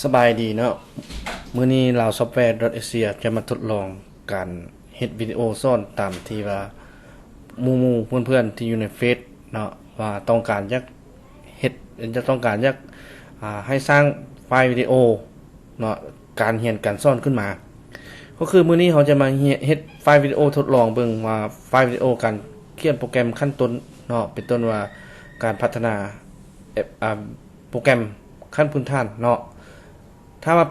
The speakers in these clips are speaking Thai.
สบายดีเนาะมื้อนี้ลาวซอฟต์แวร์ .asia จะมาทดลองการเฮ็ดวิดีโอซ่อนตามที่ว่าหมู่ๆเพื่อนๆที่อยู่ในเฟซเนาะว่าต้องการอยากเฮ็ดจะต้องการอยากให้สร้างไฟล์วิดีโอเนาะการเรียนการสอนขึ้นมาก็คือมื้อนี้เขาจะมาเฮ็ดไฟล์วิดีโอทดลองเบิ่งว่าไฟล์วิดีโอการเขียนโปรแกรมขั้นต้นเนาะเป็นต้นว่าการพัฒนาโปรแกรมขั้นพื้นฐานเนาะถ้าว่า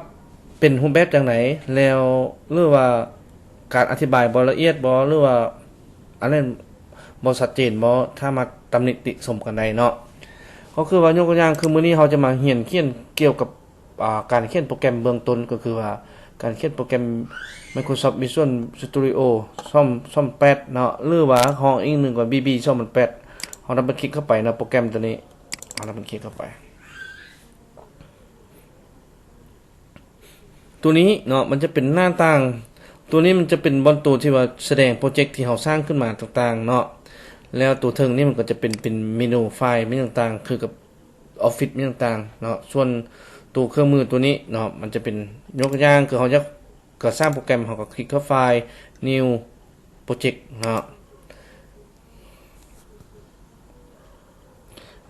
เป็นรูปแบบจังไหนแล้วหรือว่าการอธิบายบ่ละเอียดบ่หรือว่าอันนั้นบ่ชัดเจนบ่ถ้ามาตำหนิติชมกันได้เนาะก็คือว่ายกตัวอย่างคือมื้อนี้เราจะมาเรียนเขียนเกี่ยวกับการเขียนโปรแกรมเบื้องต้นก็คือว่าการเขียนโปรแกรม Microsoft Visual Studio ซ่อม8เนาะหรือว่าของอีกหนึงก็ BB ซ่อมมัน8เฮาดับเบิลคลิกเข้าไปเนาะโปรแกรมตัวนี้เฮาดับเบิลคลิกเข้าไปตัวนี้เนาะมันจะเป็นหน้าต่างตัวนี้มันจะเป็นบนตัวที่ว่าแสดงโปรเจกต์ที่เราสร้างขึ้นมาต่างๆเนาะแล้วตัวเทิงนี่มันก็จะเป็นเมนูไฟล์มีต่างๆคือกับออฟฟิศมีต่างๆเนาะส่วนตัวเครื่องมือตัวนี้เนาะมันจะเป็นยกตัวอย่างคือเราจะก่อสร้างโปรแกรมเราก็คลิกเข้าไฟล์ new project เนาะ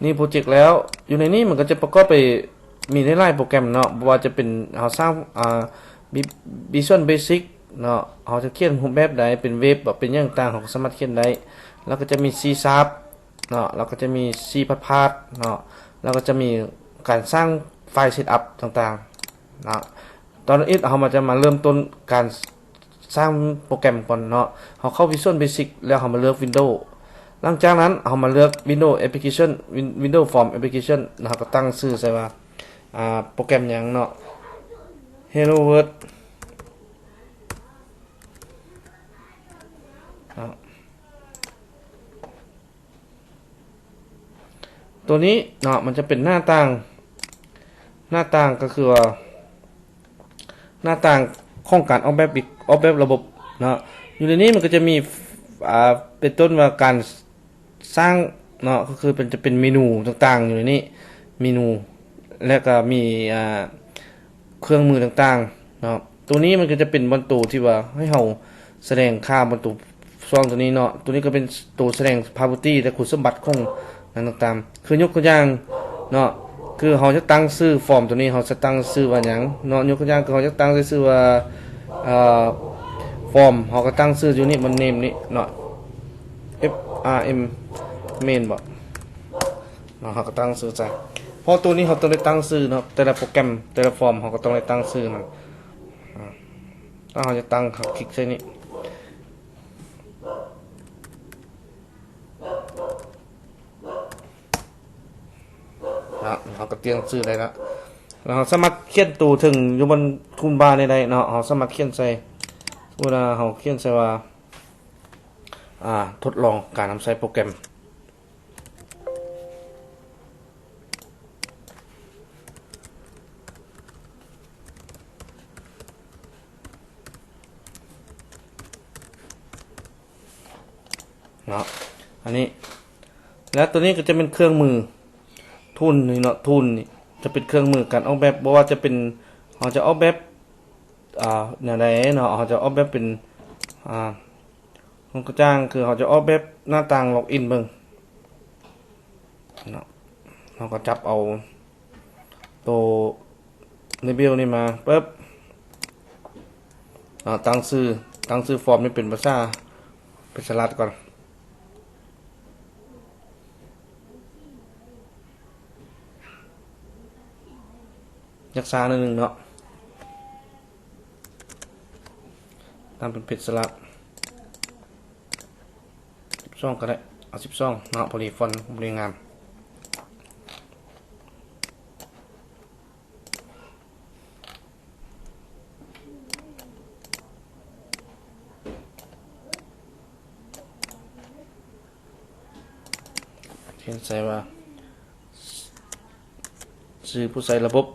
นี่โปรเจกต์แล้วอยู่ในนี้มันก็จะประกอบไปมีหลายๆโปรแกรมเนาะบ่ว่าจะเป็นเราสร้างVisual Basic เนาะเราจะเขียนรูปแบบใดเป็นเว็บแบบเป็นอย่างต่างเราก็สามารถเขียนได้แล้วก็จะมี C# เนาะแล้วก็จะมี C++ เนาะแล้วก็จะมีการสร้างไฟล์เซตอัพต่างๆเนาะตอนนี้เราจะมาเริ่มต้นการสร้างโปรแกรมก่อนเนาะเราเข้า Visual Basic แล้วเรามาเลือก Windows หลังจากนั้นเรามาเลือก Windows Application Windows Form Application นะครับก็ตั้งชื่อใส่ว่าโปรแกรมอย่างเนาะ Hello World ตัวนี้เนาะมันจะเป็นหน้าต่างก็คือว่าหน้าต่างของการออกแบบระบบเนาะอยู่ในนี้มันก็จะมีเป็นต้นว่าการสร้างเนาะก็คือจะเป็นเมนูต่างๆอยู่ในนี้เมนูแล้วก็มีเครื่องมือต่างๆเนาะตัวนี้มันก็จะเป็นบรรทุที่ว่าให้เราแสดงค่าบรรทุซองตัวนี้เนาะตัวนี้ก็เป็นตัวแสดง property และคุณสมบัติของนั้นต่างๆคือยกตัวอย่างเนาะคือเราจะตั้งชื่อฟอร์มตัวนี้เราจะตั้งชื่อว่าหยังเนาะยกตัวอย่างคือเราจะตั้งชื่อว่าฟอร์มเราก็ตั้งชื่ออยู่นี่มันเนมนี่เนาะ FRM main บ่เนาะเราก็ตั้งชื่อใส่เพราะตัวนี้เราต้องได้ตั้งชื่อเนาะแต่ละโปรแกรมแต่ละฟอร์มเราก็ต้องได้ตั้งชื่อมันถ้าเราจะตั้งเราคลิกใส่นี่เราก็เตรียมชื่อได้แล้วเราสามารถเขียนตัวถึงอยู่บนทูลบาร์ได้เนาะเราสามารถเขียนใส่เวลาเราเขียนใส่ว่าทดลองการนำใช้โปรแกรมเนาะอันนี้แล้วตัวนี้ก็จะเป็นเครื่องมือทุนนี่เนาะทุนนี่จะเป็นเครื่องมือการออกแบบบ่ว่าจะเป็นเราจะออกแบบแนวใดเนาะเราจะออกแบบเป็นของกระจ้างคือเราจะออกแบบหน้าต่างล็อกอินเบิ่งเนาะเราก็จับเอาตัวเลเบลนี่มาปึ๊บตั้งชื่อฟอร์มนี่เป็นภาษาเป็นสลัดก่อนยักษาหนึ่งเนาะตามเป็นเพชรสลับ12ก็ได้เอา12เนาะพอดีฟอนต์บริงามเขียนใส่ว่าชื่อผู้ใส่ระบบ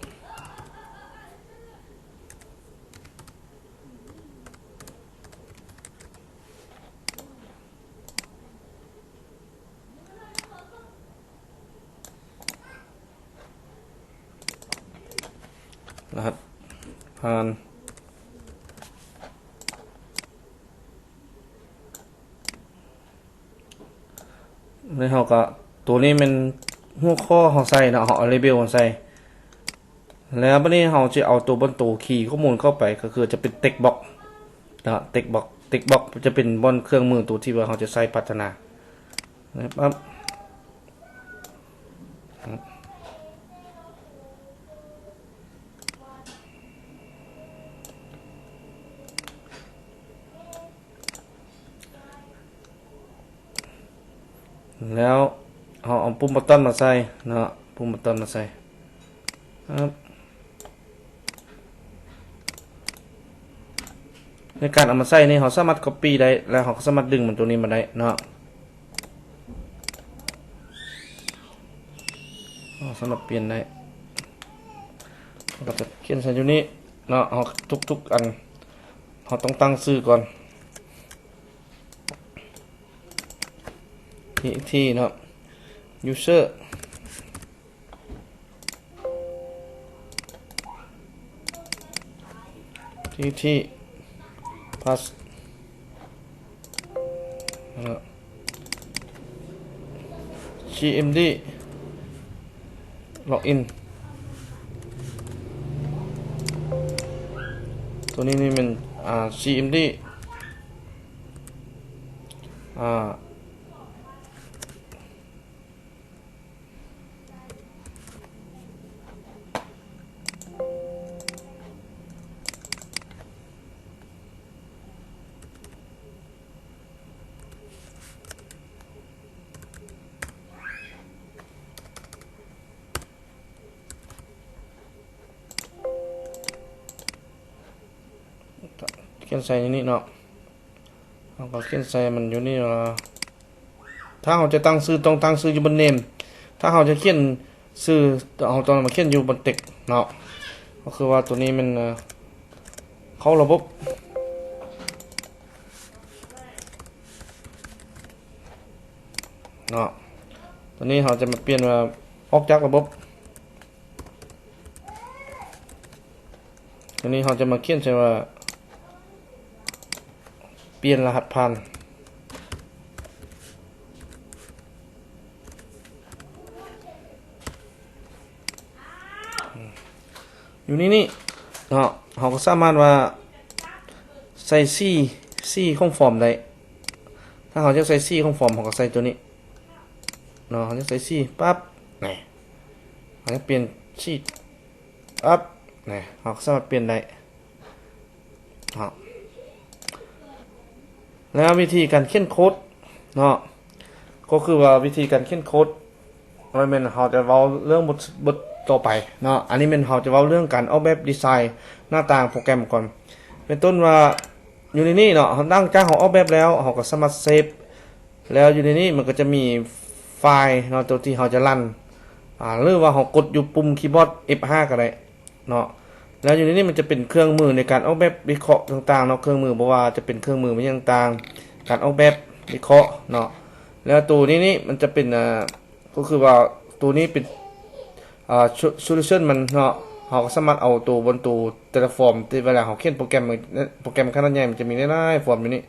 รหัสผ่านแล้วเราก็ตัวนี้เป็นหัวข้อเราใส่เนาะเราเอาเลเบลมาใส่แล้วบัดนี้เราจะเอาตัวบนตัวคีย์ข้อมูลเข้าไปก็คือจะเป็น text box นะ text box จะเป็นบนเครื่องมือตัวที่ว่าเราจะใส่พัฒนานะครับแล้วเอาปุ่มบัตตันมาใส่เนาะปุ่มบัตตันมาใส่ครับในการเอามาใส่นี่เราสามารถ copy ได้แล้วเราก็สามารถดึงมันตัวนี้มาได้เนาะเราสามารถเปลี่ยนได้เราจะเขียนใส่อยู่นี้เนาะเราทุกอันเราต้องตั้งชื่อก่อนที่เนาะ userที่ pass gmd login ตัวนี้มันgmd เขียนใส่นี่เนาะเราก็เขียนใส่มันอยู่นี่ถ้าเราจะตั้งชื่อต้องตั้งชื่ออยู่บนเนมถ้าเราจะเขียนชื่อเราต้องมาเขียนอยู่บนเต็กเนาะก็คือว่าตัวนี้มันเข้าระบบเนาะตัวนี้เราจะมาเปลี่ยนว่าออกจากระบบตัวนี้เราจะมาเขียนใช่ว่าเปลี่ยนรหัสผ่านอยู่นี่เนาะเราก็สามารถว่าใส่ซี่ของฟอร์มได้ถ้าเราจะใส่ซี่ของฟอร์มเราก็ใส่ตัวนี้เนาะเราจะใส่ซี่ปั๊บนี่เราจะเปลี่ยนชีทปั๊บนี่เราก็สามารถเปลี่ยนได้แล้ววิธีการเขียนโค้ดเนาะก็คือว่าวิธีการเขียนโค้ดมันเป็นเราจะเว้าเรื่องบทต่อไปเนาะอันนี้เป็นเราจะเว้าเรื่องการออกแบบดีไซน์หน้าต่างโปรแกรมก่อนเป็นต้นว่าอยู่ในนี้เนาะเราตั้งใจเราออกแบบแล้วเราก็สามารถเซฟแล้วอยู่ในนี้มันก็จะมีไฟล์เนาะตัวที่เราจะรันหรือว่าเรากดอยู่ปุ่มคีย์บอร์ด F5 ก็ได้เนาะแล้วอยู่ในนี้มันจะเป็นเครื่องมือในการออกแบบวิเคราะห์ต่างๆเนาะเครื่องมือบอกว่าจะเป็นเครื่องมือมันต่างๆการออกแบบวิเคราะห์เนาะแล้วตัวนี้มันจะเป็นก็คือว่าตัวนี้เป็นsolution มันเนาะเราก็สามารถเอาตัวบนตัวแต่ละฟอร์มที่เวลาเราเขียนโปรแกรมขนาดใหญ่มันจะมีหลายๆฟอร์มอยู่นี้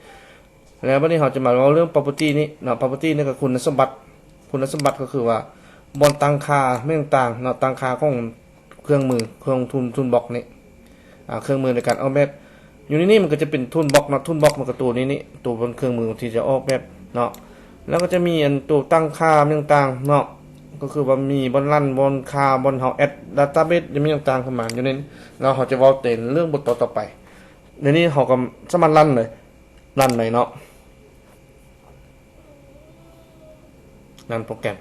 แล้ววันนี้เราจะมาเรื่อง property นี้เนาะ property นี่ก็คุณสมบัติก็คือว่าบนตั้งค่าไม่ต่างๆเนาะตั้งค่าของเครื่องมือเครื่องทุนบล็อกนี่เครื่องมือในการออกแบบอยู่ในนี้มันก็จะเป็นทุนบล็อกเนาะทุนบล็อกมันก็ตัวนี้ตัวบนเครื่องมือที่จะออกแบบเนาะแล้วก็จะมีอันตัวตั้งค่าต่างๆเนาะก็คือว่ามีบนรันบนค่าบนเฮาแอดดัตต้าเบสจะมีต่างๆเข้ามาอยู่ในนี้แล้วเราจะเว้าเต็นเรื่องบทต่อไปในนี้เราก็สามารถรันเลยเนาะรันโปรแกรม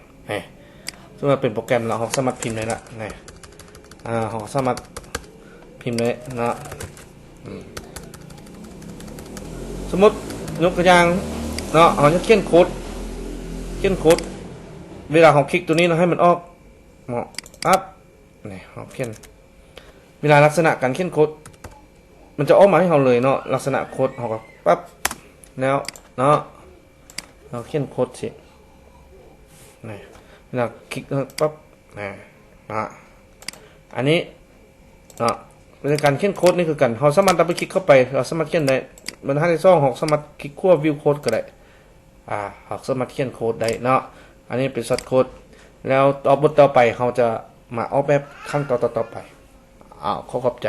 ซึ่งมันเป็นโปรแกรมเราสามารถพิมพ์ได้ละเราสามารถพิมพ์ได้นะสมมติยกตัวอย่างเนาะเราจะเขียนโค้ดเวลาเราคลิกตัวนี้เราให้มันออกอัพนี่เราเขียนเวลาลักษณะการเขียนโค้ดมันจะออกมาให้เราเลยเนาะลักษณะโค้ดเราก็ปั๊บแล้วเนาะเราเขียนโค้ดสินี่เวลาคลิกปั๊บนะอันนี้เนาะ ในการเขียนโค้ดนี่คือกันเราสามารถดับเบิลคลิกเข้าไปเราสามารถเขียนได้มันให้ในช่อง6สามารถคลิกขั้ววิวโค้ดก็ได้เราสามารถเขียนโค้ดได้เนาะอันนี้เป็นซอสโค้ดแล้วบทต่อไปเราจะมาออกแบบขั้นต่อไปขอบใจ